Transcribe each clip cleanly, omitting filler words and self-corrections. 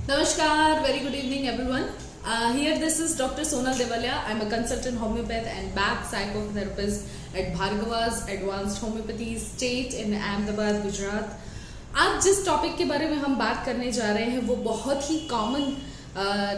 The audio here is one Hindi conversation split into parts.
Namaskar, very good evening everyone. Here this is Dr. Sonal Devalia. I'm a consultant homeopath and back psychotherapist at Bhargava's Advanced Homeopathy State in Ahmedabad, Gujarat. आज जिस टॉपिक के बारे में हम बात करने जा रहे हैं वो बहुत ही common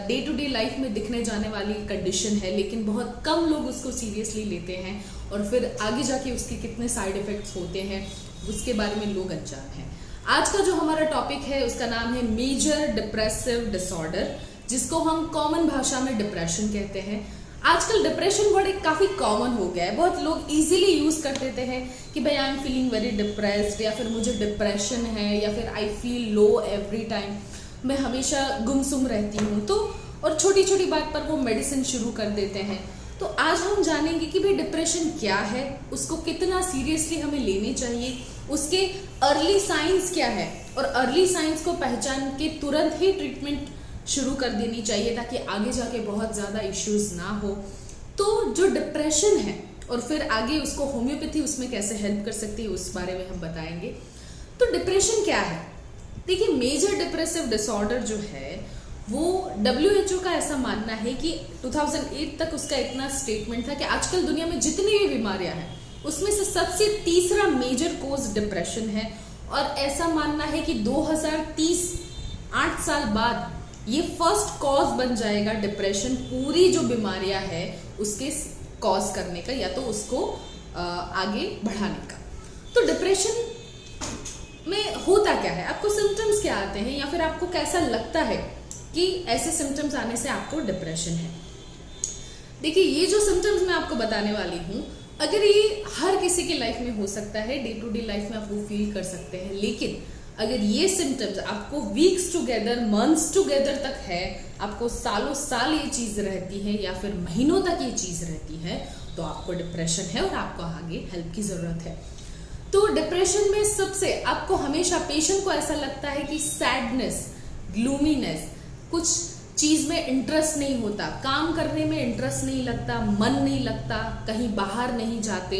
day to day life में दिखने जाने वाली कंडीशन है, लेकिन बहुत कम लोग उसको सीरियसली लेते हैं और फिर आगे जाके उसके कितने साइड इफेक्ट्स होते हैं उसके बारे में लोग अनजान हैं। आज का जो हमारा टॉपिक है उसका नाम है मेजर डिप्रेसिव डिसऑर्डर, जिसको हम कॉमन भाषा में डिप्रेशन कहते हैं। आजकल डिप्रेशन वर्ड एक काफी कॉमन हो गया है, बहुत लोग इजीली यूज कर देते हैं कि भाई I am feeling very depressed, या फिर मुझे डिप्रेशन है, या फिर I feel low every time, मैं हमेशा गुमसुम रहती हूँ। तो और छोटी छोटी बात पर वो मेडिसिन शुरू कर देते हैं। तो आज हम जानेंगे कि भाई डिप्रेशन क्या है, उसको कितना सीरियसली हमें लेनी चाहिए, उसके अर्ली साइंस क्या है, और अर्ली साइंस को पहचान के तुरंत ही ट्रीटमेंट शुरू कर देनी चाहिए ताकि आगे जाके बहुत ज़्यादा इश्यूज ना हो। तो जो डिप्रेशन है और फिर आगे उसको होम्योपैथी उसमें कैसे हेल्प कर सकती है उस बारे में हम बताएंगे। तो डिप्रेशन क्या है? देखिए, मेजर डिप्रेसिव डिसऑर्डर जो है वो WHO का ऐसा मानना है कि 2008 तक उसका इतना स्टेटमेंट था कि आजकल दुनिया में जितनी भी बीमारियां हैं उसमें से सबसे तीसरा मेजर कोज डिप्रेशन है। और ऐसा मानना है कि 2030 8 साल बाद ये फर्स्ट कॉज बन जाएगा डिप्रेशन, पूरी जो बीमारियां है उसके कॉज करने का या तो उसको आगे बढ़ाने का। तो डिप्रेशन में होता क्या है, आपको सिम्टम्स क्या आते हैं, या फिर आपको कैसा लगता है कि ऐसे सिम्टम्स आने से आपको डिप्रेशन है। देखिए, ये जो सिम्टम्स मैं आपको बताने वाली हूँ, अगर ये हर किसी की लाइफ में हो सकता है, डे टू डे लाइफ में आप वो फील कर सकते हैं, लेकिन अगर ये सिम्टम्स आपको वीक्स टुगेदर, मंथ्स टुगेदर तक है, आपको सालों साल ये चीज रहती है या फिर महीनों तक ये चीज रहती है, तो आपको डिप्रेशन है और आपको आगे हेल्प की जरूरत है। तो डिप्रेशन में सबसे आपको हमेशा पेशेंट को ऐसा लगता है कि सैडनेस, ग्लूमीनेस, कुछ चीज में इंटरेस्ट नहीं होता, काम करने में इंटरेस्ट नहीं लगता, मन नहीं लगता, कहीं बाहर नहीं जाते,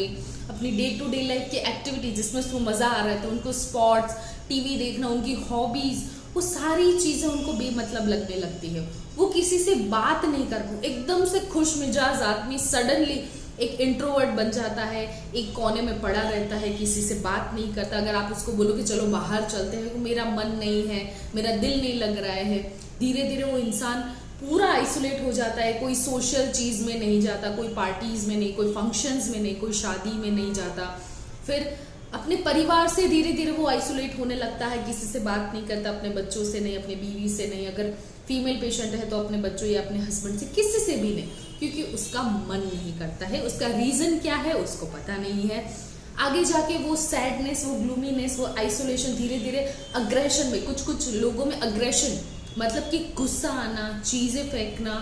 अपनी डे टू डे लाइफ की एक्टिविटी जिसमें उसको मजा आ रहा है तो उनको स्पोर्ट्स, टीवी देखना, उनकी हॉबीज, वो सारी चीजें उनको बेमतलब लगने लगती है। वो किसी से बात नहीं कर पाते, एकदम से खुश मिजाज आदमी सडनली एक इंट्रोवर्ट बन जाता है, एक कोने में पड़ा रहता है, किसी से बात नहीं करता। अगर आप उसको बोलो कि चलो बाहर चलते हैं, तो मेरा मन नहीं है, मेरा दिल नहीं लग रहा है, धीरे धीरे वो इंसान पूरा आइसोलेट हो जाता है, कोई सोशल चीज में नहीं जाता, कोई पार्टीज में नहीं, कोई फंक्शंस में नहीं, कोई शादी में नहीं जाता, फिर अपने परिवार से धीरे धीरे वो आइसोलेट होने लगता है, किसी से बात नहीं करता, अपने बच्चों से नहीं, अपने बीवी से नहीं, अगर फीमेल पेशेंट है तो अपने बच्चों या अपने हस्बैंड से, किसी से भी नहीं, क्योंकि उसका मन नहीं करता है। उसका रीजन क्या है उसको पता नहीं है। आगे जाके वो सैडनेस, वो ग्लूमीनेस, वो आइसोलेशन धीरे धीरे अग्रेशन में, कुछ लोगों में अग्रेशन मतलब कि गुस्सा आना, चीजें फेंकना,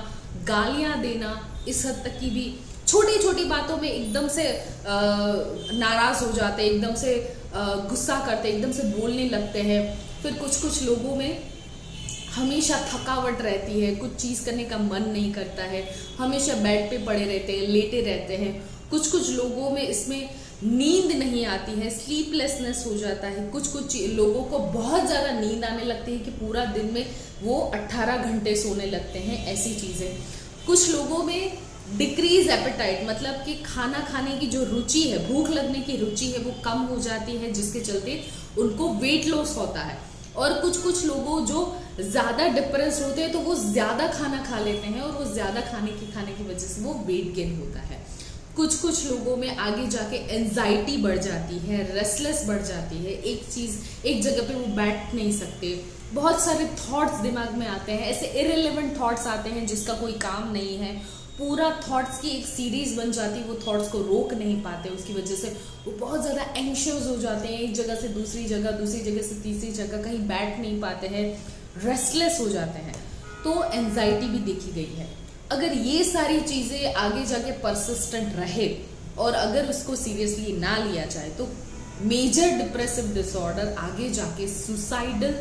गालियां देना, इस हद तक की भी छोटी छोटी बातों में एकदम से नाराज हो जाते, एकदम से गुस्सा करते, एकदम से बोलने लगते हैं। फिर कुछ लोगों में हमेशा थकावट रहती है, कुछ चीज करने का मन नहीं करता है, हमेशा बेड पे पड़े रहते हैं, लेटे रहते हैं। कुछ लोगों में इसमें नींद नहीं आती है, स्लीपलेसनेस हो जाता है। कुछ लोगों को बहुत ज्यादा नींद आने लगती है कि पूरा दिन में वो 18 घंटे सोने लगते हैं, ऐसी चीजें। कुछ लोगों में डिक्रीज एपेटाइट, मतलब कि खाना खाने की जो रुचि है, भूख लगने की रुचि है, वो कम हो जाती है, जिसके चलते उनको वेट लॉस होता है। और कुछ लोगों जो ज्यादा डिप्रेस होते हैं तो वो ज्यादा खाना खा लेते हैं, और वो ज्यादा खाने की वजह से वो वेट गेन होता है। कुछ लोगों में आगे जाके एंजाइटी बढ़ जाती है, रेस्टलेस बढ़ जाती है, एक जगह पे वो बैठ नहीं सकते, बहुत सारे थॉट्स दिमाग में आते हैं, ऐसे इररिलेवेंट थॉट्स आते हैं जिसका कोई काम नहीं है, पूरा थॉट्स की एक सीरीज बन जाती है, वो थॉट्स को रोक नहीं पाते, उसकी वजह से वो बहुत ज़्यादा एंशियस हो जाते हैं, एक जगह से दूसरी जगह से तीसरी जगह कहीं बैठ नहीं पाते हैं, रेस्टलेस हो जाते हैं। तो एंजाइटी भी देखी गई है। अगर ये सारी चीज़ें आगे जाके परसिस्टेंट रहे और अगर उसको सीरियसली ना लिया जाए तो मेजर डिप्रेसिव डिसऑर्डर आगे जाके सुसाइडल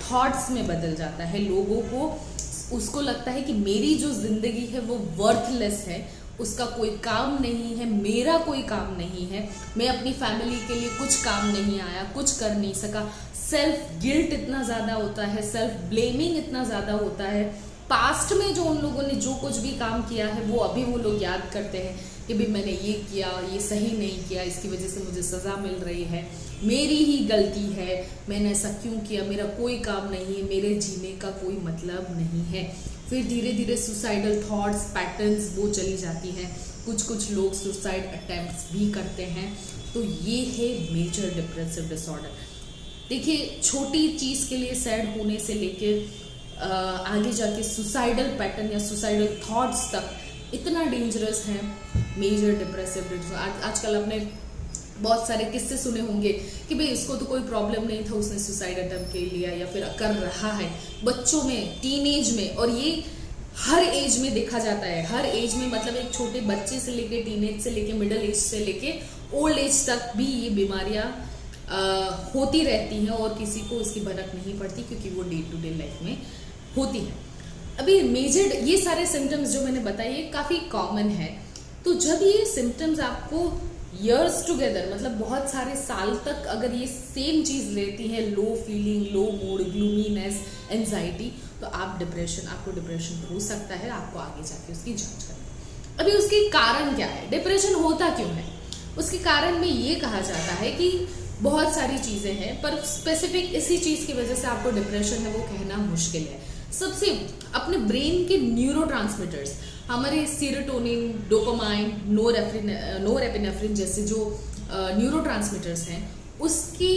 थॉट्स में बदल जाता है। लोगों को उसको लगता है कि मेरी जो जिंदगी है वो वर्थलेस है, उसका कोई काम नहीं है, मेरा कोई काम नहीं है, मैं अपनी फैमिली के लिए कुछ काम नहीं आया, कुछ कर नहीं सका, सेल्फ गिल्ट इतना ज़्यादा होता है, सेल्फ ब्लेमिंग इतना ज़्यादा होता है। पास्ट में जो उन लोगों ने जो कुछ भी काम किया है वो अभी वो लोग याद करते हैं कि भाई मैंने ये किया, ये सही नहीं किया, इसकी वजह से मुझे सज़ा मिल रही है, मेरी ही गलती है, मैंने ऐसा क्यों किया, मेरा कोई काम नहीं है, मेरे जीने का कोई मतलब नहीं है। फिर धीरे धीरे सुसाइडल थॉट्स, पैटर्न्स वो चली जाती हैं। कुछ लोग सुसाइड अटेम्प्ट्स भी करते हैं। तो ये है मेजर डिप्रेसिव डिसऑर्डर। देखिए, छोटी चीज़ के लिए सैड होने से लेके आगे जाके सुसाइडल पैटर्न या सुसाइडल थॉट्स तक इतना डेंजरस है मेजर डिप्रेसिव डिसऑर्डर। आजकल आपने बहुत सारे किस्से सुने होंगे कि भाई इसको तो कोई प्रॉब्लम नहीं था, उसने सुसाइड अटेम्प्ट कर लिया या फिर कर रहा है बच्चों में, टीनेज में, और ये हर एज में देखा जाता है। हर एज में मतलब एक छोटे बच्चे से लेके टीनेज से लेके मिडिल एज से लेके ओल्ड एज तक भी ये बीमारियां होती रहती हैं और किसी को इसकी भनक नहीं पड़ती क्योंकि वो डे टू डे लाइफ में होती है। अभी मेजर ये सारे सिम्टम्स जो मैंने बताए ये काफ़ी कॉमन है। तो जब ये सिम्टम्स आपको ईयर्स टुगेदर मतलब बहुत सारे साल तक अगर ये सेम चीज़ लेती है, लो फीलिंग, लो मूड, ग्लूमीनेस, एंजाइटी, तो आपको डिप्रेशन हो सकता है। आपको आगे जाके उसकी जांच करनी। अभी उसके कारण क्या है, डिप्रेशन होता क्यों है? उसके कारण में ये कहा जाता है कि बहुत सारी चीज़ें हैं, पर स्पेसिफिक इसी चीज़ की वजह से आपको डिप्रेशन है वो कहना मुश्किल है। सबसे अपने ब्रेन के न्यूरोट्रांसमीटर्स, हमारे सीरोटोनिन, डोपामाइन, नोरेपिनेफ्रिन जैसे जो न्यूरोट्रांसमीटर्स हैं, उसकी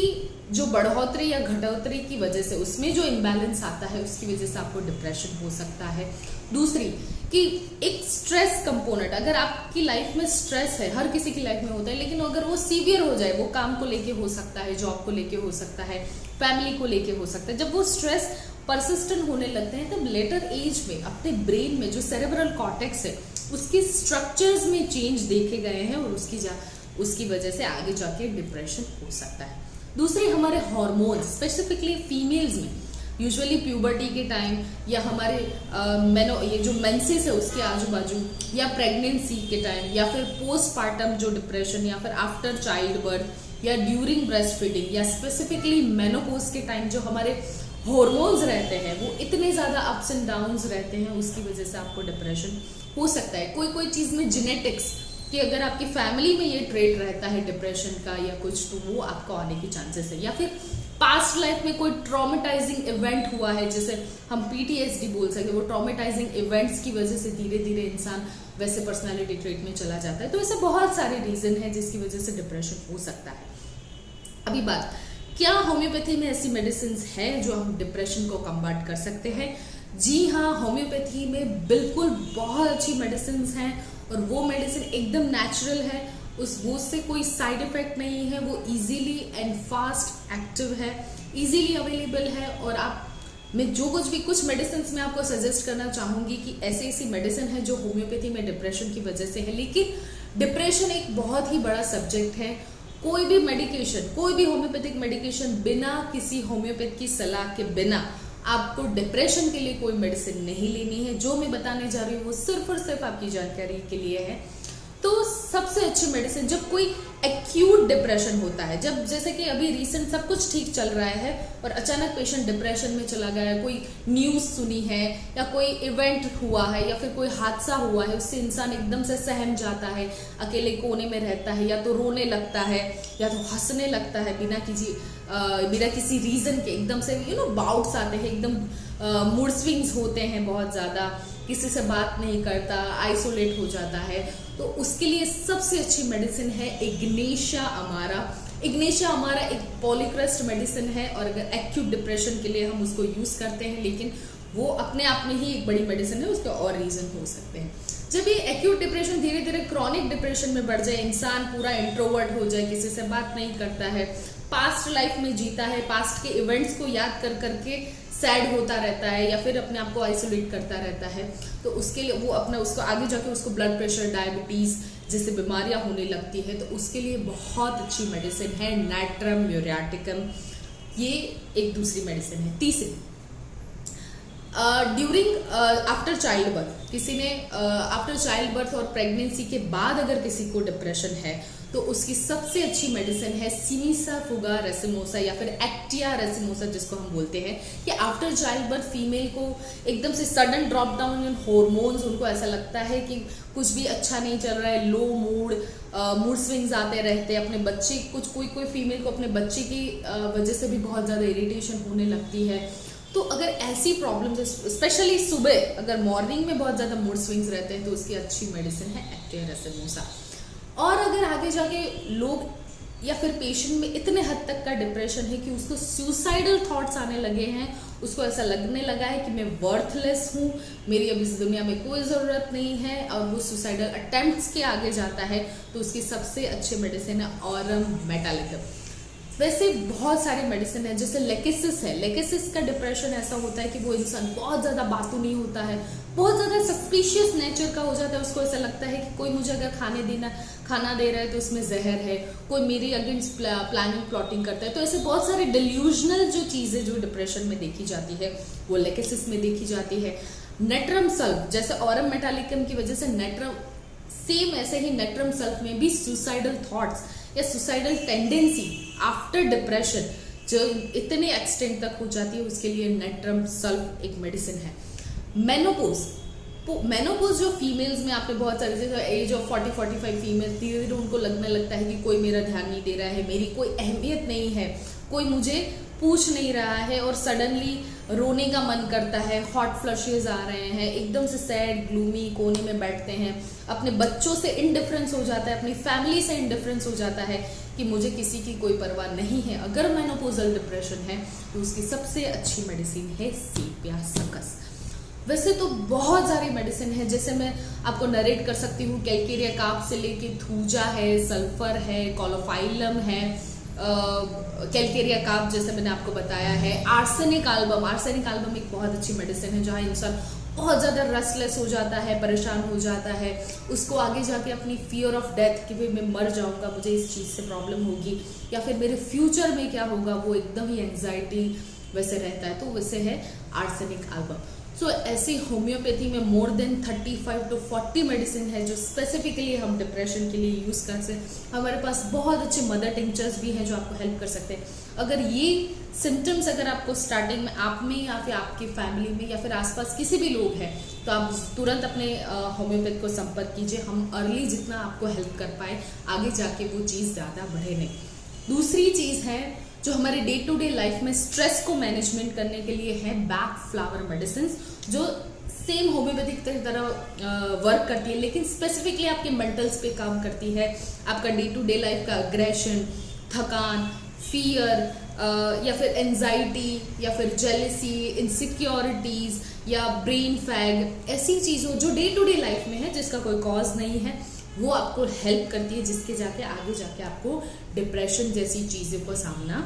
जो बढ़ोतरी या घटोतरी की वजह से उसमें जो इम्बैलेंस आता है उसकी वजह से आपको डिप्रेशन हो सकता है। दूसरी कि एक स्ट्रेस कंपोनेंट, अगर आपकी लाइफ में स्ट्रेस है, हर किसी की लाइफ में होता है, लेकिन अगर वो सीवियर हो जाए, वो काम को लेके हो सकता है, जॉब को लेके हो सकता है, फैमिली को लेके हो सकता है, जब वो स्ट्रेस परसिस्टेंट होने लगते हैं तब लेटर एज में अपने ब्रेन में जो सेरेब्रल कॉर्टेक्स है उसके स्ट्रक्चर्स में चेंज देखे गए हैं और उसकी वजह से आगे जाके डिप्रेशन हो सकता है। दूसरे हमारे हार्मोन्स, स्पेसिफिकली फीमेल्स में यूजुअली प्यूबर्टी के टाइम या हमारे ये जो मेंसेस है उसके आजू बाजू, या प्रेगनेंसी के टाइम, या फिर पोस्टपार्टम जो डिप्रेशन, या फिर आफ्टर चाइल्ड बर्थ, या ड्यूरिंग ब्रेस्ट फीडिंग, या स्पेसिफिकली मेनोपॉज के टाइम जो हमारे हॉर्मोन्स रहते हैं वो इतने ज़्यादा अप्स एंड डाउन्स रहते हैं, उसकी वजह से आपको डिप्रेशन हो सकता है। कोई चीज़ में जेनेटिक्स कि अगर आपकी फैमिली में ये ट्रेट रहता है डिप्रेशन का या कुछ, तो वो आपको आने की चांसेस है। या फिर पास्ट लाइफ में कोई ट्रॉमेटाइजिंग इवेंट हुआ है, जैसे हम PTSD बोल सकते हैं, वो ट्रॉमेटाइजिंग इवेंट्स की वजह से धीरे धीरे इंसान वैसे पर्सनैलिटी ट्रेट में चला जाता है। तो ऐसे बहुत सारे रीजन है जिसकी वजह से डिप्रेशन हो सकता है। अभी बात, क्या होम्योपैथी में ऐसी मेडिसिन है जो हम डिप्रेशन को कम्बाट कर सकते हैं? जी हाँ, होम्योपैथी में बिल्कुल बहुत अच्छी मेडिसिन हैं और वो मेडिसिन एकदम नेचुरल है, उससे कोई साइड इफेक्ट नहीं है, वो इजीली एंड फास्ट एक्टिव है, इजीली अवेलेबल है। और मैं जो कुछ मेडिसिन में आपको सजेस्ट करना चाहूँगी कि ऐसी मेडिसिन है जो होम्योपैथी में डिप्रेशन की वजह से है। लेकिन डिप्रेशन एक बहुत ही बड़ा सब्जेक्ट है। कोई भी मेडिकेशन, कोई भी होम्योपैथिक मेडिकेशन बिना किसी होम्योपैथ की सलाह के बिना आपको डिप्रेशन के लिए कोई मेडिसिन नहीं लेनी है। जो मैं बताने जा रही हूँ वो सिर्फ और सिर्फ आपकी जानकारी के लिए है। तो सबसे अच्छी मेडिसिन, जब कोई एक्यूट डिप्रेशन होता है, जब जैसे कि अभी रिसेंट सब कुछ ठीक चल रहा है और अचानक पेशेंट डिप्रेशन में चला गया है, कोई न्यूज़ सुनी है या कोई इवेंट हुआ है या फिर कोई हादसा हुआ है, उससे इंसान एकदम से सहम जाता है, अकेले कोने में रहता है, या तो रोने लगता है या तो हंसने लगता है बिना किसी रीज़न के, एकदम से बाउट्स आते हैं, एकदम मूड स्विंग्स होते हैं बहुत ज़्यादा, किसी से बात नहीं करता, आइसोलेट हो जाता है, तो उसके लिए सबसे अच्छी मेडिसिन है इग्नेशिया अमारा। इग्नेशिया अमारा एक पॉलीक्रेस्ट मेडिसिन है और अगर एक्यूट डिप्रेशन के लिए हम उसको यूज़ करते हैं, लेकिन वो अपने आप में ही एक बड़ी मेडिसिन है, उसके और रीज़न हो सकते हैं। जब ये एक्यूट डिप्रेशन धीरे धीरे क्रॉनिक डिप्रेशन में बढ़ जाए, इंसान पूरा इंट्रोवर्ट हो जाए, किसी से बात नहीं करता है, पास्ट लाइफ में जीता है, पास्ट के इवेंट्स को याद कर करके सैड होता रहता है या फिर अपने आप को आइसोलेट करता रहता है, तो उसके लिए वो उसको आगे जाके उसको ब्लड प्रेशर, डायबिटीज़ जैसे बीमारियां होने लगती है, तो उसके लिए बहुत अच्छी मेडिसिन है नाइट्रम म्यूरियाटिकम। ये एक दूसरी मेडिसिन है। तीसरी, ड्यूरिंग आफ्टर चाइल्ड बर्थ, किसी ने आफ्टर चाइल्ड बर्थ और प्रेगनेंसी के बाद अगर किसी को डिप्रेशन है तो उसकी सबसे अच्छी मेडिसिन है सिनिसा फुगा रेसिमोसा या फिर एक्टिया रेसिमोसा, जिसको हम बोलते हैं कि आफ्टर चाइल्ड बर्थ फीमेल को एकदम से sudden drop down in hormones, उनको ऐसा लगता है कि कुछ भी अच्छा नहीं चल रहा है, लो मूड स्विंग्स आते रहते हैं, अपने बच्चे कोई फीमेल को अपने बच्चे की वजह से भी बहुत ज़्यादा इरिटेशन होने लगती है। तो अगर ऐसी प्रॉब्लम्स, स्पेशली सुबह अगर मॉर्निंग में बहुत ज़्यादा मूड स्विंग्स रहते हैं तो उसकी अच्छी मेडिसिन है एक्टिया रेसिमोसा। और अगर आगे जाके लोग या फिर पेशेंट में इतने हद तक का डिप्रेशन है कि उसको सुसाइडल थॉट्स आने लगे हैं, उसको ऐसा लगने लगा है कि मैं वर्थलेस हूँ, मेरी अब इस दुनिया में कोई ज़रूरत नहीं है, और वो सुसाइडल अटेम्प्ट्स के आगे जाता है, तो उसकी सबसे अच्छी मेडिसिन है ऑरम मेटालिकम। वैसे बहुत सारी मेडिसिन है, जैसे लेकेसिस है। लेकेसिस का डिप्रेशन ऐसा होता है कि वो इंसान बहुत ज़्यादा बातूनी नहीं होता है, बहुत ज़्यादा सस्पिशियस नेचर का हो जाता है, उसको ऐसा लगता है कि कोई मुझे अगर खाना दे रहा है तो उसमें जहर है, कोई मेरी अगेंस्ट प्लानिंग प्लॉटिंग करता है। तो ऐसे बहुत सारे डिल्यूजनल जो चीज़ें जो डिप्रेशन में देखी जाती है वो लेकेसिस में देखी जाती है। नेट्रम सल्फ, जैसे ऑरम मेटालिकम की वजह से नेट्रम, सेम ऐसे ही नेट्रम सल्फ में भी सुसाइडल थॉट्स या सुसाइडल टेंडेंसी आफ्टर डिप्रेशन जो इतने एक्सटेंट तक हो जाती है, उसके लिए नेट्रम सल्फ एक मेडिसिन है। मेनोपोज जो फीमेल्स में आपने बहुत सारे, जैसे एज ऑफ 40-45 फीमेल, धीरे धीरे उनको लगने लगता है कि कोई मेरा ध्यान नहीं दे रहा है, मेरी कोई अहमियत नहीं है, कोई मुझे पूछ नहीं रहा है, और सडनली रोने का मन करता है, हॉट फ्लशेस आ रहे हैं, एकदम से सैड ग्लूमी कोने में बैठते हैं, अपने बच्चों से इंडिफरेंस हो जाता है, अपनी फैमिली से इंडिफरेंस हो जाता है कि मुझे किसी की कोई परवाह नहीं है। अगर मेनोपोजल डिप्रेशन है तो उसकी सबसे अच्छी मेडिसिन है सेपिया सकस। वैसे तो बहुत सारी मेडिसिन है, जैसे मैं आपको नरेट कर सकती हूँ, कैलकेरिया कार्प से लेके थूजा है, सल्फर है, कॉलोफाइलम है, कैलकेरिया कार्प जैसे मैंने आपको बताया है, आर्सेनिक एल्बम। आर्सेनिक एल्बम एक बहुत अच्छी मेडिसिन है, जहाँ इंसान बहुत ज़्यादा रेस्टलेस हो जाता है, परेशान हो जाता है, उसको आगे जाके अपनी फियर ऑफ डेथ कि भाई मैं मर जाऊंगा, मुझे इस चीज़ से प्रॉब्लम होगी, या फिर मेरे फ्यूचर में क्या होगा, वो एकदम ही एंग्जाइटी वैसे रहता है, तो वैसे है आर्सेनिक एल्बम। सो ऐसी होम्योपैथी में मोर देन 35 to 40 मेडिसिन है जो स्पेसिफिकली हम डिप्रेशन के लिए यूज़ कर सकते हैं। हमारे पास बहुत अच्छे मदर टिंचर्स भी हैं जो आपको हेल्प कर सकते हैं। अगर ये सिम्टम्स अगर आपको स्टार्टिंग में आप में या फिर आपकी फैमिली में या फिर आसपास किसी भी लोग हैं तो आप तुरंत अपने होम्योपैथ को संपर्क कीजिए। हम अर्ली जितना आपको हेल्प कर पाए, आगे जाके वो चीज़ ज़्यादा बढ़े नहीं। दूसरी चीज़ है जो हमारे डे टू डे लाइफ में स्ट्रेस को मैनेजमेंट करने के लिए है बैक फ्लावर मेडिसिन, जो सेम होम्योपैथिक तरह वर्क करती है, लेकिन स्पेसिफिकली आपके मेंटल्स पे काम करती है। आपका डे टू डे लाइफ का अग्रेशन, थकान, फियर या फिर एंजाइटी या फिर जेलसी, इनसिक्योरिटीज या ब्रेन फैग, ऐसी चीज़ों जो डे टू डे लाइफ में है जिसका कोई कॉज नहीं है, वो आपको हेल्प करती है, जिसके जाके आगे जाके आपको डिप्रेशन जैसी चीज़ों को सामना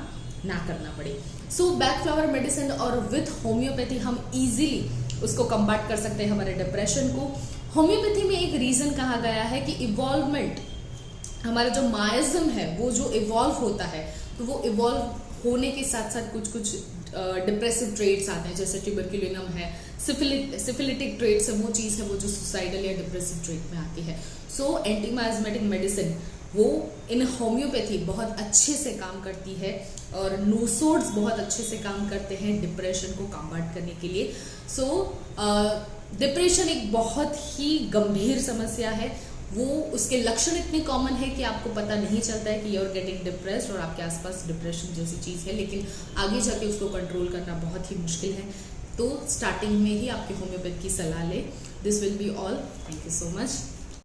ना करना पड़े। सो बैक फ्लावर मेडिसिन और विथ होम्योपैथी हम इजीली उसको कंबाट कर सकते हैं हमारे डिप्रेशन को। होम्योपैथी में एक रीज़न कहा गया है कि इवॉल्वमेंट, हमारा जो माइज्म है वो जो इवॉल्व होता है, तो वो इवॉल्व होने के साथ साथ कुछ कुछ डिप्रेसिव ट्रेट्स आते हैं, जैसे ट्यूबरकुलिनम है, सिफिलिटिक ट्रेट्स है, वो चीज़ है वो जो सुसाइडल या डिप्रेसिव ट्रेट में आती है। सो एंटीमाइजमेटिक मेडिसिन वो इन होम्योपैथी बहुत अच्छे से काम करती है, और नोसोड्स बहुत अच्छे से काम करते हैं डिप्रेशन को कॉम्बैट करने के लिए। सो डिप्रेशन एक बहुत ही गंभीर समस्या है, वो उसके लक्षण इतने कॉमन है कि आपको पता नहीं चलता है कि यू आर गेटिंग डिप्रेस्ड और आपके आसपास डिप्रेशन जैसी चीज़ है, लेकिन आगे जाके उसको कंट्रोल करना बहुत ही मुश्किल है। तो स्टार्टिंग में ही आपके होम्योपैथ की सलाह ले। This will be all. Thank you so much.